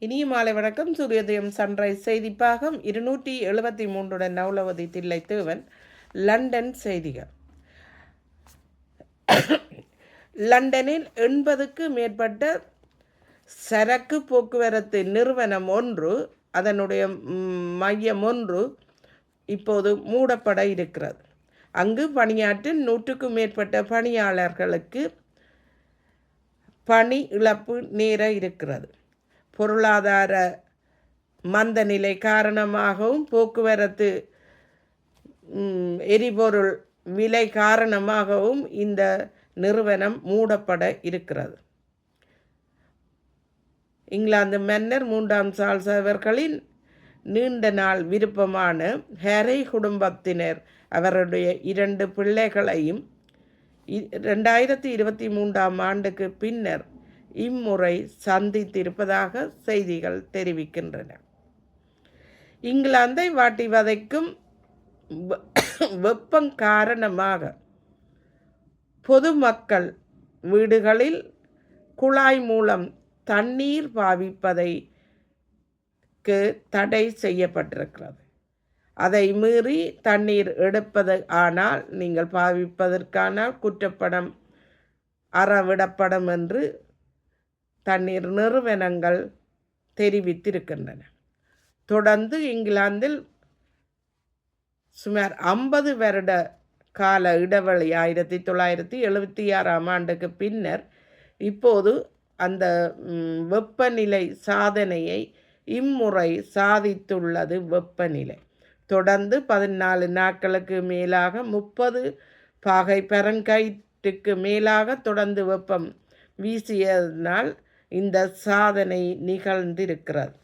இனிய மாலை வணக்கம். சூரியோதயம் சன்ரைஸ் செய்திப்பாகம் 273 நவலவதி தில்லைத்தேவன். லண்டன் செய்திகள். லண்டனில் 80க்கு மேற்பட்ட சரக்கு போக்குவரத்து நிறுவனம் ஒன்று, அதனுடைய மையம் ஒன்று இப்போது மூடப்பட இருக்கிறது. அங்கு பணியாற்றும் 100க்கும் மேற்பட்ட பணியாளர்களுக்கு பணி இழப்பு நேர இருக்கிறது. பொருளாதார மந்த நிலை காரணமாகவும் போக்குவரத்து எரிபொருள் விலை காரணமாகவும் இந்த நிறுவனம் மூடப்பட இருக்கிறது. இங்கிலாந்து மன்னர் 3ஆம் சார்ல்ஸ் அவர்களின் நீண்ட நாள் விருப்பமான ஹாரி குடும்பத்தினர் அவருடைய 2 பிள்ளைகளையும் 2023ஆம் ஆண்டுக்கு பின்னர் இம்முறை சந்தித்திருப்பதாக செய்திகள் தெரிவிக்கின்றன. இங்கிலாந்தை வாட்டி வதைக்கும் வெப்பம் காரணமாக பொதுமக்கள் வீடுகளில் குழாய் மூலம் தண்ணீர் பாவிப்பதற்கு தடை செய்யப்பட்டிருக்கிறது. அதை மீறி தண்ணீர் எடுப்பது ஆனால் நீங்கள் பாவிப்பதற்கான குற்றப்படம் அறவிடப்படும் என்று தண்ணீர் நிறுவனங்கள் தெரிவித்திருக்கின்றன. தொடர்ந்து இங்கிலாந்தில் சுமார் 50 வருட கால இடைவெளி 1976ஆம் ஆண்டுக்கு பின்னர் இப்போது அந்த வெப்பநிலை சாதனையை இம்முறை சாதித்துள்ளது. வெப்பநிலை தொடர்ந்து 14 நாட்களுக்கு மேலாக 30 பாகை பெரன்ஹைட்டுக்கு மேலாக தொடர்ந்து வெப்பம் வீசியதனால் இந்த சாதனை நிகழ்ந்திருக்கிறது.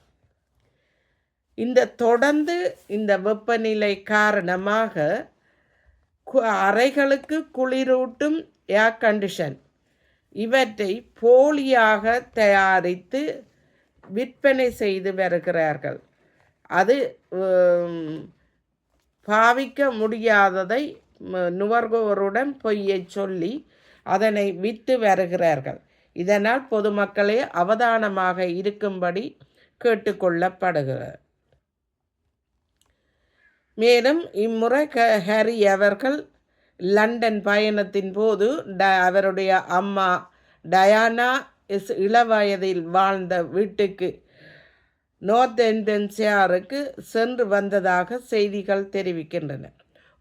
தொடர்ந்து இந்த வெப்பநிலை காரணமாக அறைகளுக்கு குளிரூட்டும் ஏர் கண்டிஷன் இவற்றை போலியாக தயாரித்து விற்பனை செய்து வருகிறார்கள். அது பாவிக்க முடியாததை நுகர்வோருடன் பொய்யை சொல்லி அதனை விற்று வருகிறார்கள். இதனால் பொதுமக்களே அவதானமாக இருக்கும்படி கேட்டுக்கொள்ளப்படுகிறது. மேலும் இம்முறை ஹாரி அவர்கள் லண்டன் பயணத்தின் போது அவருடைய அம்மா டயானா இளவயதில் வாழ்ந்த வீட்டுக்கு நோர்தென்டன்ஷியருக்கு சென்று வந்ததாக செய்திகள் தெரிவிக்கின்றன.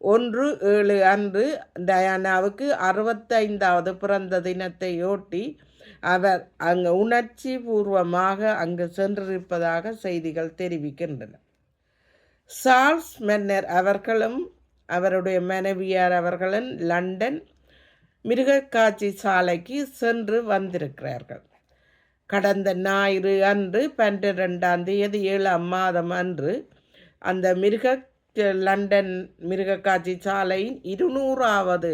1/7 அன்று டயானாவுக்கு 65வது பிறந்த தினத்தையொட்டி அவர் அங்கு உணர்ச்சி பூர்வமாக அங்கு சென்றிருப்பதாக செய்திகள் தெரிவிக்கின்றன. சார்ல்ஸ் மன்னர் அவர்களும் அவருடைய மனைவியார் அவர்களும் லண்டன் மிருகக்காட்சி சாலைக்கு சென்று வந்திருக்கிறார்கள். கடந்த ஞாயிறு அன்று 12ஆம் தேதி 7ஆம் மாதம் அன்று அந்த லண்டன் மிருகக்காட்சி சாலையின் 200வது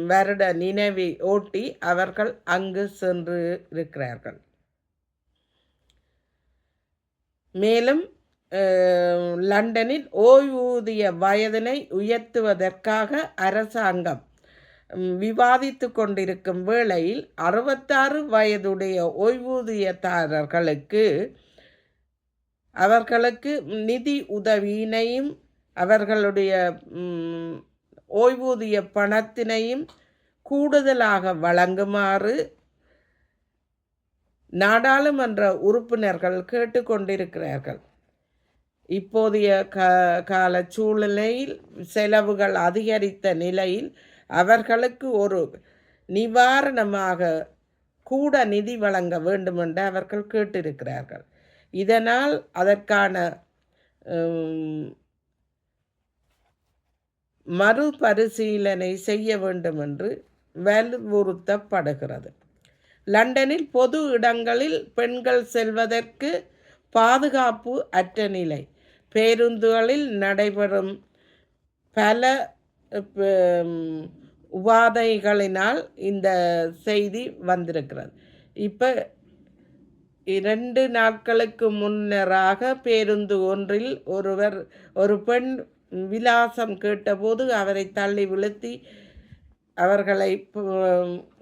வருட நினைவை ஓட்டி அவர்கள் அங்கு சென்று இருக்கிறார்கள். மேலும் லண்டனில் ஓய்வூதிய வயதினை உயர்த்துவதற்காக அரசாங்கம் விவாதித்து கொண்டிருக்கும் வேளையில் 66 வயதுடைய ஓய்வூதியதாரர்களுக்கு அவர்களுக்கு நிதி உதவியினையும் அவர்களுடைய ஓய்வூதிய பணத்தினையும் கூடுதலாக வழங்குமாறு நாடாளுமன்ற உறுப்பினர்கள் கேட்டுக்கொண்டிருக்கிறார்கள். இப்போதைய கால சூழ்நிலையில் செலவுகள் அதிகரித்த நிலையில் அவர்களுக்கு ஒரு நிவாரணமாக கூட நிதி வழங்க வேண்டும் என்று அவர்கள் கேட்டிருக்கிறார்கள். இதனால் அதற்கான மறுபரிசீலனை செய்ய வேண்டும் என்று வலியுறுத்தப்படுகிறது. லண்டனில் பொது இடங்களில் பெண்கள் செல்வதற்கு பாதுகாப்பு அற்ற நிலை. பேருந்துகளில் நடைபெறும் பல உபாதைகளினால் இந்த செய்தி வந்திருக்கிறது. இப்போ 2 நாட்களுக்கு முன்னராக பேருந்து ஒன்றில் ஒரு பெண் விலாசம் கேட்டபோது அவரை தள்ளி விழுத்தி அவர்களை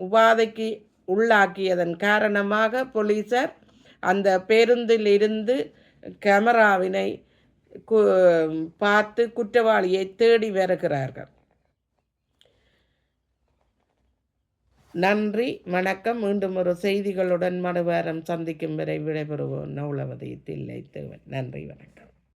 உபாதைக்கு உள்ளாக்கியதன் காரணமாக போலீசார் அந்த பேருந்தில் இருந்து கேமராவினை பார்த்து குற்றவாளியை தேடி வருகிறார்கள். நன்றி, வணக்கம். மீண்டும் ஒரு செய்திகளுடன் மறுவாரம் சந்திக்கும் வரை விடைபெறுவோம். நவுலவதி தில்லை தேவன். நன்றி, வணக்கம்.